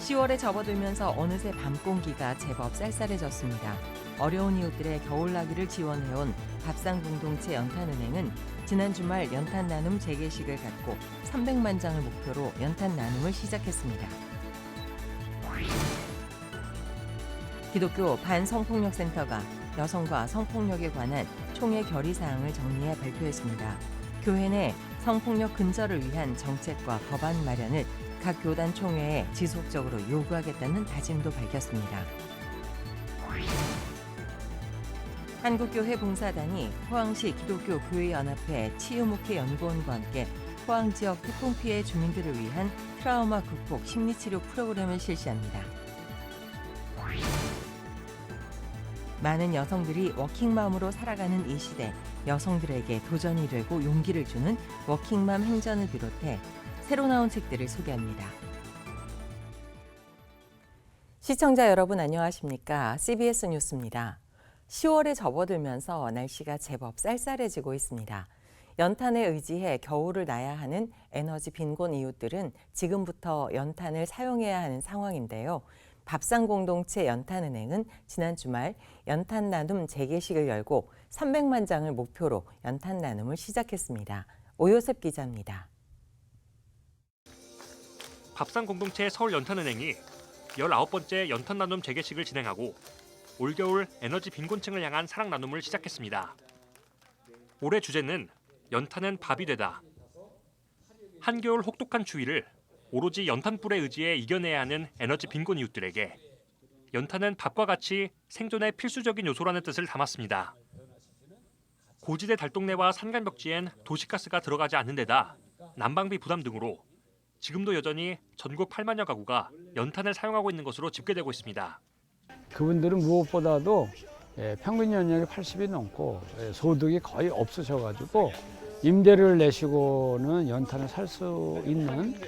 10월에 접어들면서 어느새 밤 공기가 제법 쌀쌀해졌습니다. 어려운 이웃들의 겨울나기를 지원해온 밥상공동체 연탄은행은 지난 주말 연탄 나눔 재개식을 갖고 300만 장을 목표로 연탄 나눔을 시작했습니다. 기독교 반성폭력센터가 여성과 성폭력에 관한 총회 결의사항을 정리해 발표했습니다. 교회 내 성폭력 근절을 위한 정책과 법안 마련을 각 교단 총회에 지속적으로 요구하겠다는 다짐도 밝혔습니다. 한국교회 봉사단이 포항시 기독교 교회연합회 치유목회 연구원과 함께 포항 지역 태풍 피해 주민들을 위한 트라우마 극복 심리치료 프로그램을 실시합니다. 많은 여성들이 워킹맘으로 살아가는 이 시대, 여성들에게 도전이 되고 용기를 주는 워킹맘 행전을 비롯해 새로 나온 책들을 소개합니다. 시청자 여러분 안녕하십니까? CBS 뉴스입니다. 10월에 접어들면서 날씨가 제법 쌀쌀해지고 있습니다. 연탄에 의지해 겨울을 나야 하는 에너지 빈곤 이웃들은 지금부터 연탄을 사용해야 하는 상황인데요. 밥상공동체 연탄은행은 지난 주말 연탄 나눔 재개식을 열고 300만 장을 목표로 연탄 나눔을 시작했습니다. 오요셉 기자입니다. 밥상공동체 서울연탄은행이 19번째 연탄 나눔 재개식을 진행하고 올겨울 에너지 빈곤층을 향한 사랑 나눔을 시작했습니다. 올해 주제는 연탄은 밥이 되다. 한겨울 혹독한 추위를 오로지 연탄불에 의지해 이겨내야 하는 에너지 빈곤 이웃들에게 연탄은 밥과 같이 생존의 필수적인 요소라는 뜻을 담았습니다. 고지대 달동네와 산간벽지엔 도시가스가 들어가지 않는 데다 난방비 부담 등으로 지금도 여전히 전국 8만여 가구가 연탄을 사용하고 있는 것으로 집계되고 있습니다. 그분들은 무엇보다도 평균 연령이 80이 넘고 소득이 거의 없으셔가지고 임대를 내시고는 연탄을 살 수 있는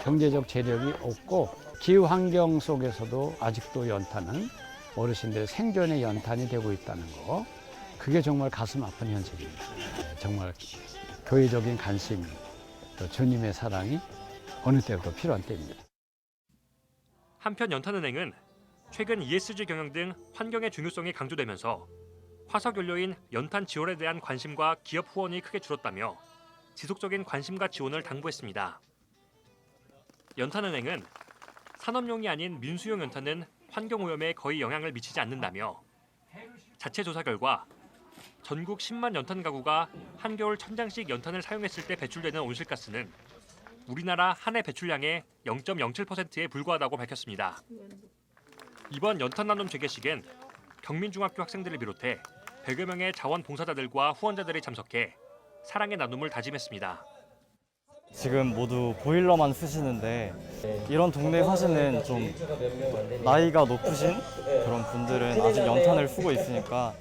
경제적 재력이 없고 기후 환경 속에서도 아직도 연탄은 어르신들의 생존의 연탄이 되고 있다는 거, 그게 정말 가슴 아픈 현실입니다. 정말 교회적인 관심, 또 주님의 사랑이 어느 때보다 필요한 때입니다. 한편 연탄은행은 최근 ESG 경영 등 환경의 중요성이 강조되면서 화석연료인 연탄 지원에 대한 관심과 기업 후원이 크게 줄었다며 지속적인 관심과 지원을 당부했습니다. 연탄은행은 산업용이 아닌 민수용 연탄은 환경오염에 거의 영향을 미치지 않는다며 자체 조사 결과 전국 10만 연탄 가구가 한겨울 1000장씩 연탄을 사용했을 때 배출되는 온실가스는 우리나라 한 해 배출량의 0.07%에 불과하다고 밝혔습니다. 이번 연탄 나눔 재개식엔 경민중학교 학생들을 비롯해 100여 명의 자원봉사자들과 후원자들이 참석해 사랑의 나눔을 다짐했습니다. 지금 모두 보일러만 쓰시는데 이런 동네에 사시는 좀 나이가 높으신 그런 분들은 아직 연탄을 쓰고 있으니까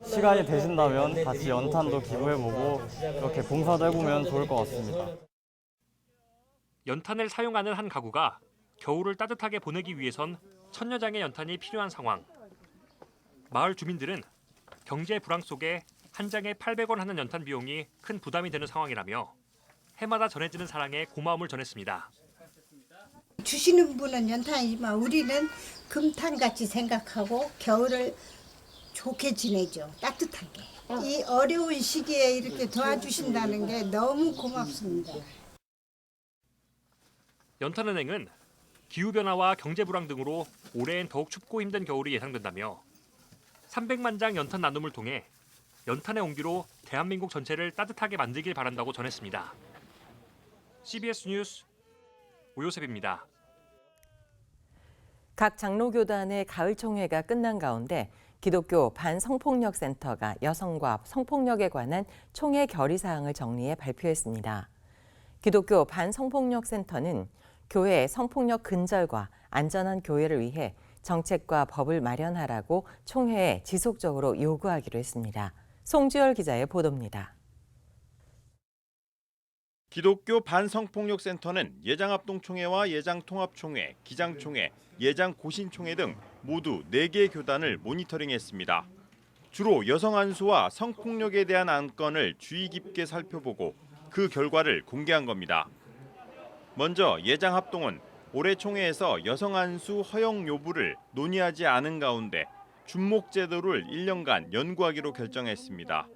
시간이 되신다면 같이 연탄도 기부해보고 이렇게 봉사도 해보면 좋을 것 같습니다. 연탄을 사용하는 한 가구가 겨울을 따뜻하게 보내기 위해선 1000여 장의 연탄이 필요한 상황. 마을 주민들은 경제 불황 속에 한 장에 800원 하는 연탄 비용이 큰 부담이 되는 상황이라며 해마다 전해지는 사랑에 고마움을 전했습니다. 주시는 분은 연탄이지만 우리는 금탄같이 생각하고 겨울을 좋게 지내죠. 따뜻하게. 이 어려운 시기에 이렇게 도와주신다는 게 너무 고맙습니다. 연탄은행은 기후변화와 경제불황 등으로 올해엔 더욱 춥고 힘든 겨울이 예상된다며 300만 장 연탄 나눔을 통해 연탄의 온기로 대한민국 전체를 따뜻하게 만들길 바란다고 전했습니다. CBS 뉴스 오요셉입니다. 각 장로교단의 가을 총회가 끝난 가운데 기독교 반성폭력센터가 여성과 성폭력에 관한 총회 결의사항을 정리해 발표했습니다. 기독교 반성폭력센터는 교회 성폭력 근절과 안전한 교회를 위해 정책과 법을 마련하라고 총회에 지속적으로 요구하기로 했습니다. 송주열 기자의 보도입니다. 기독교 반성폭력센터는 예장합동총회와 예장통합총회, 기장총회, 예장고신총회 등 모두 4개 교단을 모니터링했습니다. 주로 여성 안수와 성폭력에 대한 안건을 주의 깊게 살펴보고 그 결과를 공개한 겁니다. 먼저 예장합동은 올해 총회에서 여성 안수 허용 여부를 논의하지 않은 가운데 준목 제도를 1년간 연구하기로 결정했습니다.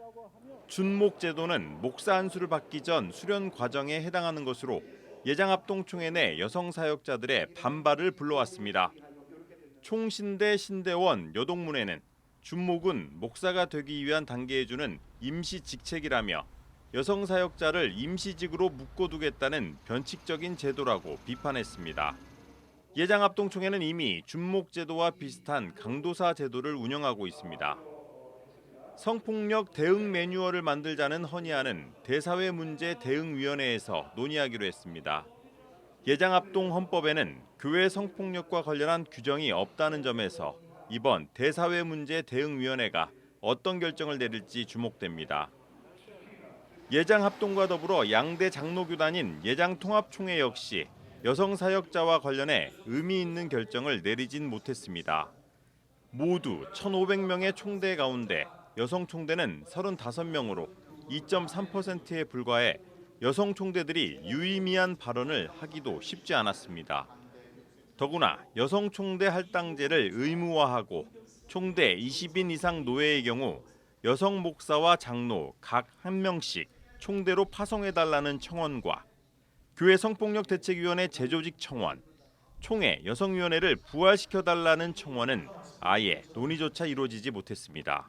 준목 제도는 목사 안수를 받기 전 수련 과정에 해당하는 것으로 예장합동총회 내 여성 사역자들의 반발을 불러왔습니다. 총신대 신대원 여동문회는 준목은 목사가 되기 위한 단계에 주는 임시 직책이라며 여성 사역자를 임시직으로 묶어두겠다는 변칙적인 제도라고 비판했습니다. 예장합동총회는 이미 준목 제도와 비슷한 강도사 제도를 운영하고 있습니다. 성폭력 대응 매뉴얼을 만들자는 헌의안은 대사회 문제 대응위원회에서 논의하기로 했습니다. 예장합동 헌법에는 교회 성폭력과 관련한 규정이 없다는 점에서 이번 대사회 문제 대응위원회가 어떤 결정을 내릴지 주목됩니다. 예장합동과 더불어 양대 장로교단인 예장통합총회 역시 여성 사역자와 관련해 의미 있는 결정을 내리진 못했습니다. 모두 1,500명의 총대 가운데 여성 총대는 35명으로 2.3%에 불과해 여성 총대들이 유의미한 발언을 하기도 쉽지 않았습니다. 더구나 여성 총대 할당제를 의무화하고 총대 20인 이상 노예의 경우 여성 목사와 장로 각 1명씩 총대로 파송해달라는 청원과 교회 성폭력 대책위원회 재조직 청원, 총회 여성위원회를 부활시켜달라는 청원은 아예 논의조차 이루어지지 못했습니다.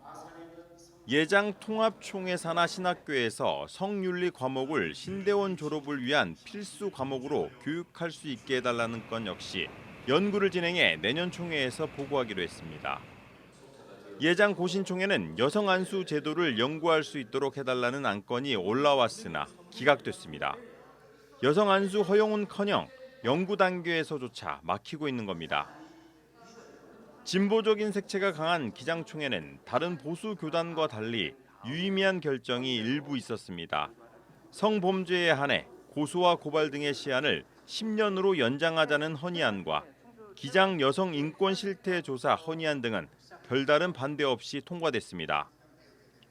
예장 통합총회 산하 신학교에서 성윤리 과목을 신대원 졸업을 위한 필수 과목으로 교육할 수 있게 해달라는 건 역시 연구를 진행해 내년 총회에서 보고하기로 했습니다. 예장 고신총회는 여성 안수 제도를 연구할 수 있도록 해달라는 안건이 올라왔으나 기각됐습니다. 여성 안수 허용은커녕 연구 단계에서조차 막히고 있는 겁니다. 진보적인 색채가 강한 기장총회는 다른 보수 교단과 달리 유의미한 결정이 일부 있었습니다. 성범죄에 한해 고소와 고발 등의 시한을 10년으로 연장하자는 헌의안과 기장 여성 인권 실태 조사 헌의안 등은 별다른 반대 없이 통과됐습니다.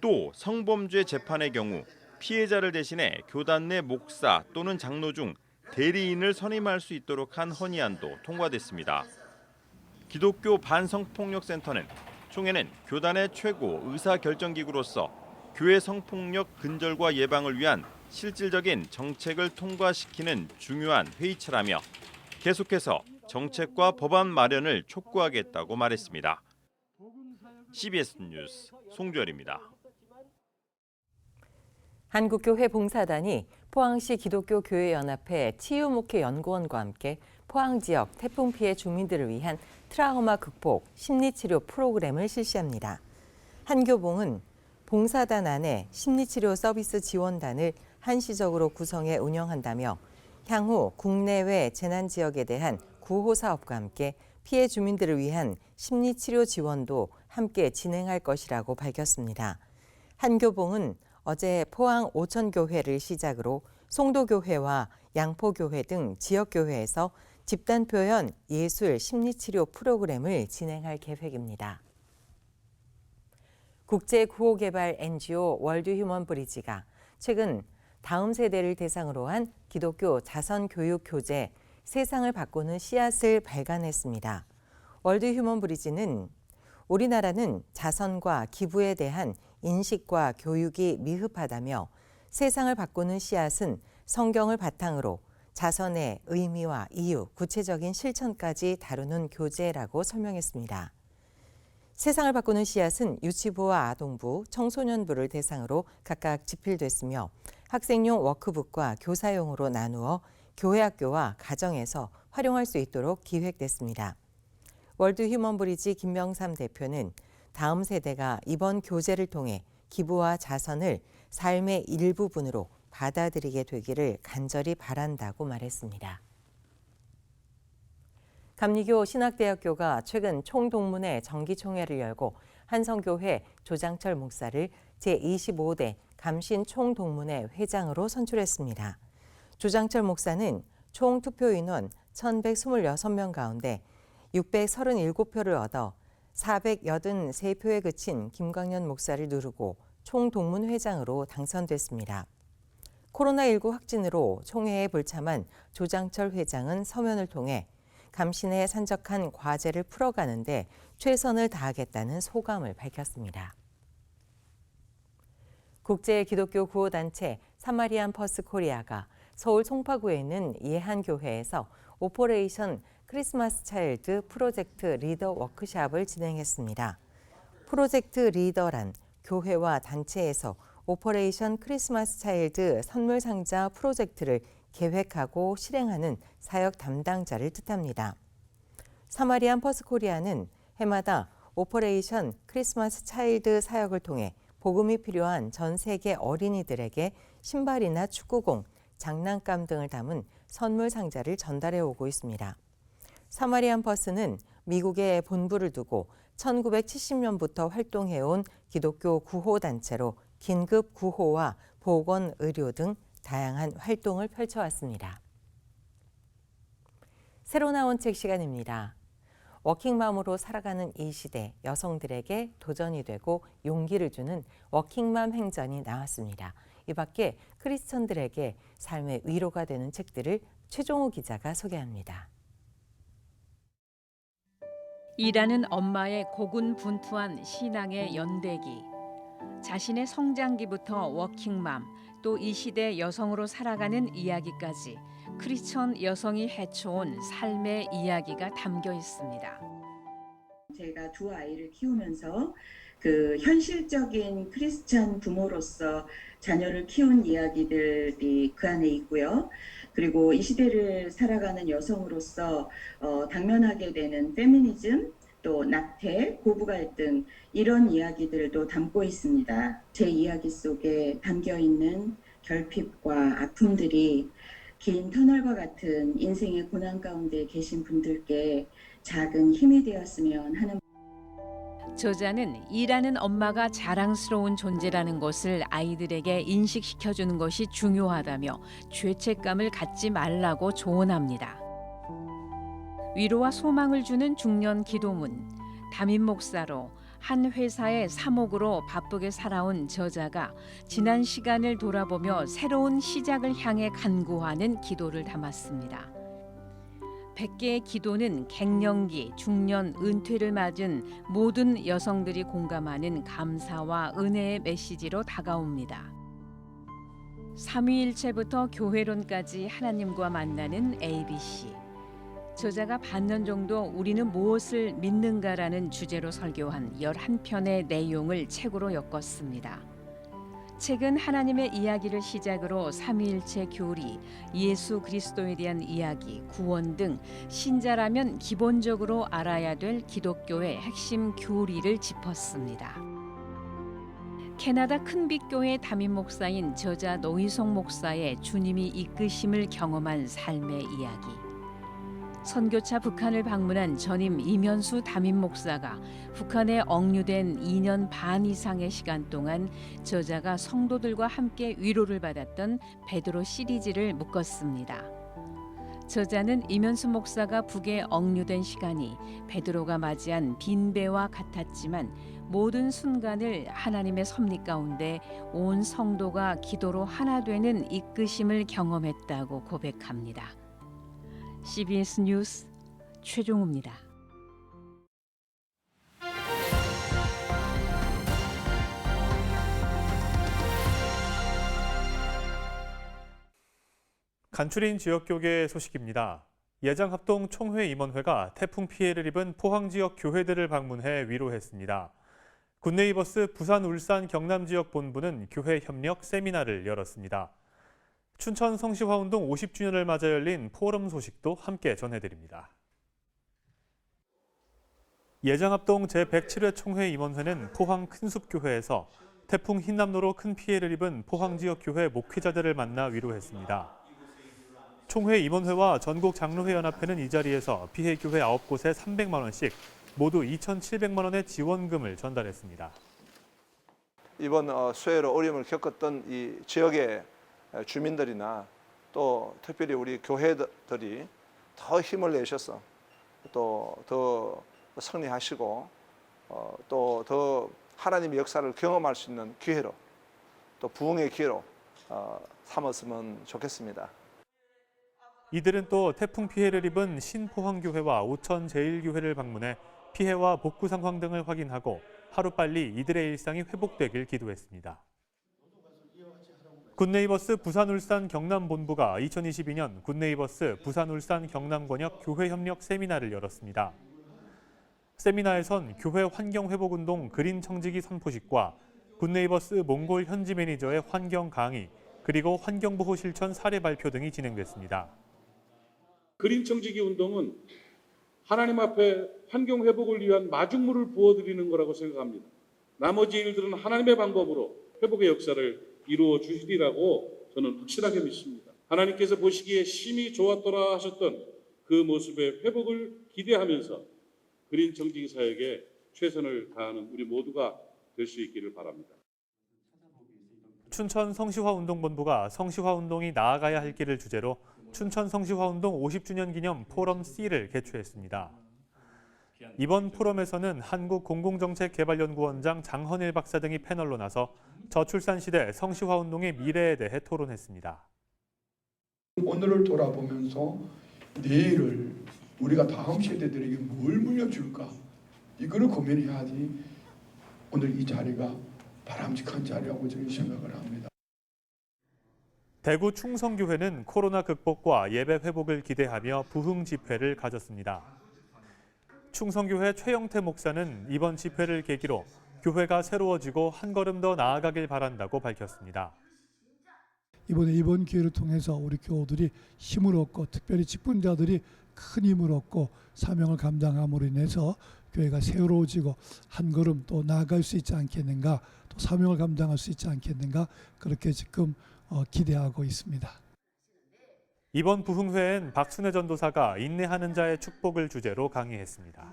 또 성범죄 재판의 경우 피해자를 대신해 교단 내 목사 또는 장로 중 대리인을 선임할 수 있도록 한 헌의안도 통과됐습니다. 기독교 반성폭력센터는 총회는 교단의 최고 의사결정기구로서 교회 성폭력 근절과 예방을 위한 실질적인 정책을 통과시키는 중요한 회의체라며 계속해서 정책과 법안 마련을 촉구하겠다고 말했습니다. CBS 뉴스 송주열입니다. 한국교회 봉사단이 포항시 기독교교회연합회 치유목회연구원과 함께 포항 지역 태풍 피해 주민들을 위한 트라우마 극복 심리치료 프로그램을 실시합니다. 한교봉은 봉사단 안에 심리치료 서비스 지원단을 한시적으로 구성해 운영한다며 향후 국내외 재난 지역에 대한 구호 사업과 함께 피해 주민들을 위한 심리치료 지원도 함께 진행할 것이라고 밝혔습니다. 한교봉은 어제 포항 오천교회를 시작으로 송도교회와 양포교회 등 지역교회에서 집단표현 예술 심리치료 프로그램을 진행할 계획입니다. 국제구호개발 NGO 월드휴먼브리지가 최근 다음 세대를 대상으로 한 기독교 자선교육 교재 세상을 바꾸는 씨앗을 발간했습니다. 월드휴먼브리지는 우리나라는 자선과 기부에 대한 인식과 교육이 미흡하다며 세상을 바꾸는 씨앗은 성경을 바탕으로 자선의 의미와 이유, 구체적인 실천까지 다루는 교재라고 설명했습니다. 세상을 바꾸는 씨앗은 유치부와 아동부, 청소년부를 대상으로 각각 집필됐으며 학생용 워크북과 교사용으로 나누어 교회 학교와 가정에서 활용할 수 있도록 기획됐습니다. 월드휴먼브리지 김명삼 대표는 다음 세대가 이번 교재를 통해 기부와 자선을 삶의 일부분으로 받아들이게 되기를 간절히 바란다고 말했습니다. 감리교 신학대학교가 최근 총동문회 정기총회를 열고 한성교회 조장철 목사를 제25대 감신 총동문회 회장으로 선출했습니다. 조장철 목사는 총 투표 인원 1,126명 가운데 637표를 얻어 483표에 그친 김광년 목사를 누르고 총동문회장으로 당선됐습니다. 코로나19 확진으로 총회에 불참한 조장철 회장은 서면을 통해 감신에 산적한 과제를 풀어가는데 최선을 다하겠다는 소감을 밝혔습니다. 국제 기독교 구호단체 사마리안 퍼스 코리아가 서울 송파구에 있는 예한교회에서 오퍼레이션 크리스마스 차일드 프로젝트 리더 워크숍을 진행했습니다. 프로젝트 리더란 교회와 단체에서 오퍼레이션 크리스마스 차일드 선물 상자 프로젝트를 계획하고 실행하는 사역 담당자를 뜻합니다. 사마리안 퍼스 코리아는 해마다 오퍼레이션 크리스마스 차일드 사역을 통해 복음이 필요한 전 세계 어린이들에게 신발이나 축구공, 장난감 등을 담은 선물 상자를 전달해 오고 있습니다. 사마리안 퍼스는 미국에 본부를 두고 1970년부터 활동해온 기독교 구호단체로 긴급 구호와 보건 의료 등 다양한 활동을 펼쳐왔습니다. 새로 나온 책 시간입니다. 워킹맘으로 살아가는 이 시대, 여성들에게 도전이 되고 용기를 주는 워킹맘 행전이 나왔습니다. 이 밖에 크리스천들에게 삶의 위로가 되는 책들을 최종호 기자가 소개합니다. 일하는 엄마의 고군분투한 신앙의 연대기, 자신의 성장기부터 워킹맘, 또 이 시대 여성으로 살아가는 이야기까지 크리스천 여성이 헤쳐온 삶의 이야기가 담겨 있습니다. 제가 두 아이를 키우면서 그 현실적인 크리스찬 부모로서 자녀를 키운 이야기들이 그 안에 있고요. 그리고 이 시대를 살아가는 여성으로서 당면하게 되는 페미니즘, 또 낙태, 고부 갈등 이런 이야기들도 담고 있습니다. 제 이야기 속에 담겨 있는 결핍과 아픔들이 긴 터널과 같은 인생의 고난 가운데 계신 분들께 작은 힘이 되었으면 하는. 저자는 일하는 엄마가 자랑스러운 존재라는 것을 아이들에게 인식시켜주는 것이 중요하다며 죄책감을 갖지 말라고 조언합니다. 위로와 소망을 주는 중년 기도문, 담임 목사로 한 회사의 사목으로 바쁘게 살아온 저자가 지난 시간을 돌아보며 새로운 시작을 향해 간구하는 기도를 담았습니다. 100개의 기도는 갱년기, 중년, 은퇴를 맞은 모든 여성들이 공감하는 감사와 은혜의 메시지로 다가옵니다. 삼위일체부터 교회론까지 하나님과 만나는 ABC. 저자가 반년 정도 우리는 무엇을 믿는가라는 주제로 설교한 11편의 내용을 책으로 엮었습니다. 책은 하나님의 이야기를 시작으로 삼위일체 교리, 예수 그리스도에 대한 이야기, 구원 등 신자라면 기본적으로 알아야 될 기독교의 핵심 교리를 짚었습니다. 캐나다 큰빛교회 담임 목사인 저자 노희성 목사의 주님이 이끄심을 경험한 삶의 이야기, 선교차 북한을 방문한 전임 이면수 담임 목사가 북한에 억류된 2년 반 이상의 시간 동안 저자가 성도들과 함께 위로를 받았던 베드로 시리즈를 묶었습니다. 저자는 이면수 목사가 북에 억류된 시간이 베드로가 맞이한 빈배와 같았지만 모든 순간을 하나님의 섭리 가운데 온 성도가 기도로 하나 되는 이끄심을 경험했다고 고백합니다. CBS 뉴스 최종우입니다. 간추린 지역교계 소식입니다. 예장합동 총회임원회가 태풍 피해를 입은 포항 지역 교회들을 방문해 위로했습니다. 굿네이버스 부산, 울산, 경남 지역 본부는 교회 협력 세미나를 열었습니다. 춘천 성시화운동 50주년을 맞아 열린 포럼 소식도 함께 전해드립니다. 예장합동 제107회 총회임원회는 포항 큰숲교회에서 태풍 흰남노로 큰 피해를 입은 포항 지역 교회 목회자들을 만나 위로했습니다. 총회임원회와 전국장로회연합회는 이 자리에서 피해 교회 9곳에 300만 원씩 모두 2,700만 원의 지원금을 전달했습니다. 이번 수해로 어려움을 겪었던 이 지역의 주민들이나 또 특별히 우리 교회들이 더 힘을 내셔서 또 더 승리하시고 또 더 하나님의 역사를 경험할 수 있는 기회로 또 부흥의 기회로 삼았으면 좋겠습니다. 이들은 또 태풍 피해를 입은 신포항교회와 오천제일교회를 방문해 피해와 복구 상황 등을 확인하고 하루빨리 이들의 일상이 회복되길 기도했습니다. 굿네이버스 부산 울산 경남 본부가 2022년 굿네이버스 부산 울산 경남 권역 교회 협력 세미나를 열었습니다. 세미나에선 교회 환경회복운동 그린 청지기 선포식과 굿네이버스 몽골 현지 매니저의 환경 강의, 그리고 환경보호 실천 사례 발표 등이 진행됐습니다. 그린 청지기 운동은 하나님 앞에 환경 회복을 위한 마중물을 부어드리는 거라고 생각합니다. 나머지 일들은 하나님의 방법으로 회복의 역사를 이루어 주시리라고 저는 확실하게 믿습니다. 하나님께서 보시기에 심히 좋았더라 하셨던 그 모습의 회복을 기대하면서 그린 청지기 사역에 최선을 다하는 우리 모두가 될 수 있기를 바랍니다. 춘천 성시화운동본부가 성시화운동이 나아가야 할 길을 주제로 춘천 성시화운동 50주년 기념 포럼 C를 개최했습니다. 이번 포럼에서는 한국공공정책개발연구원장 장헌일 박사 등이 패널로 나서 저출산 시대 성시화운동의 미래에 대해 토론했습니다. 오늘을 돌아보면서 내일을 우리가 다음 세대들에게 뭘 물려줄까? 이거를 고민해야지 오늘 이 자리가 바람직한 자리라고 저는 생각을 합니다. 대구 충성교회는 코로나 극복과 예배 회복을 기대하며 부흥 집회를 가졌습니다. 충성교회 최영태 목사는 이번 집회를 계기로 교회가 새로워지고 한 걸음 더 나아가길 바란다고 밝혔습니다. 이번 기회를 통해서 우리 교우들이 힘을 얻고 특별히 직분자들이 큰 힘을 얻고 사명을 감당함으로 인해서 교회가 새로워지고 한 걸음 또 나아갈 수 있지 않겠는가, 또 사명을 감당할 수 있지 않겠는가, 그렇게 지금 기대하고 있습니다. 이번 부흥회엔 박순애 전도사가 인내하는 자의 축복을 주제로 강의했습니다.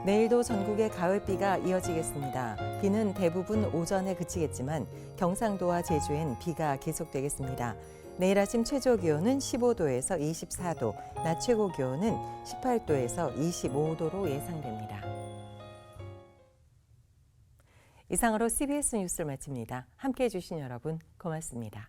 내일도 전국에 가을비가 이어지겠습니다. 비는 대부분 오전에 그치겠지만 경상도와 제주엔 비가 계속되겠습니다. 내일 아침 최저 기온은 15도에서 24도, 낮 최고 기온은 18도에서 25도로 예상됩니다. 이상으로 CBS 뉴스를 마칩니다. 함께해 주신 여러분 고맙습니다.